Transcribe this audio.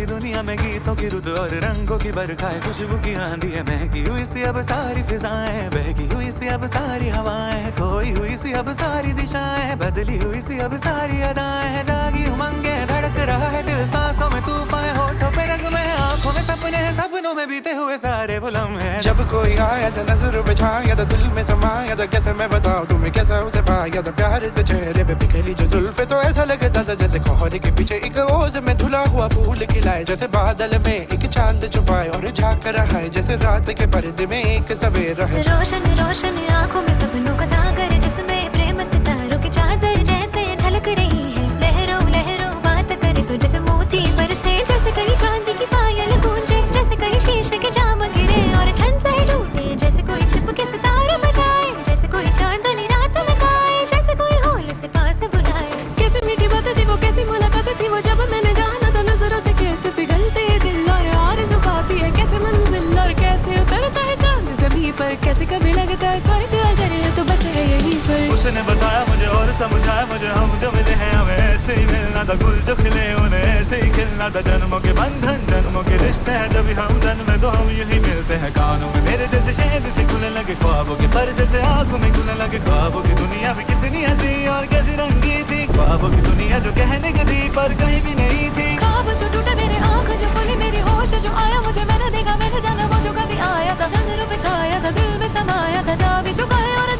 सारी दुनिया में गीतों की रुत और रंगों की बरखा है, खुशबू की आंधी है, महकी हुई सी अब सारी फिजाएं, बहकी हुई सी अब सारी हवाएं, खोई हुई सी अब सारी दिशाएं, बदली हुई सी अब सारी अदाएं, जागी उमंगे धड़क रहा है दिल, सांसों में तूफान, होठों पे रंग में, आंखों में सपने हैं, सपनों में बीते हुए सारे वो लम्हे। जब कोई आया था नजर पे छाया था, दिल में समाया था, कैसे मैं बताऊं तुम्हें कैसा उसे पाया था, प्यार से चेहरे पे बिखरी जो जुल्फे, तो ऐसा लगता था जैसे कोहरे के पीछे एक ओस में धुला हुआ फूल खिलाए, जैसे बादल में एक चांद छुपाए और झांक रहा है, जैसे रात के पर्दे में एक सवेरा है। रोशन रोशन आंखों में सपनों का सागर, जिसमें प्रेम सितारों की चादर जैसे झलक रही है, लहरों लहरों बात करे तो जैसे मोती बरसे, जैसे कहीं चांदी की पायल गूंजे, जैसे कहीं शीशे के जाम गिरे और छन से टूटे, जैसे कोई छिप के सितारे बजाए, जैसे कोई चांदनी रात में गाए, जैसे कोई होल से पास बुलाए। कैसे मीठी बात थी वो, कैसी मुलाकात थी वो, जब मैंने जाना था नजरों से कैसे पिघलते दिल और आरज़ू पाती है, कैसे मंजिल और कैसे उतरता है चांद ज़मीं पर, कैसे कभी लगता है स्वर्ग अगर है तो बस है यहीं पर। उसने बताया मुझे और समझाया मुझे, हम जो मिले हैं हमें ऐसे ही मिलना था, गुल जो खिले उन्हें ऐसे ही खिलना था, जन्मों के बंधन जन्मों के रिश्ते हैं, जब हम जन्मे तो हम यही मिलते हैं, कानों में मेरे जैसे शहद से खुलने लगे ख्वाबों के पर, जैसे आंखों में खुलने लगे ख्वाबों की दुनिया में, कितनी हंसी और कैसी रंगी थी ख्वाबों की दुनिया, जो कहने की थी पर कहीं भी नहीं थी। ख्वाब जो टूटे मेरे, आँख जो खुली मेरी, होश जो आया मुझे, मैंने देखा मैंने जाना वो जो कभी आया था, नजरों पे छाया था, दिल में समाया था, जा भी चुका है और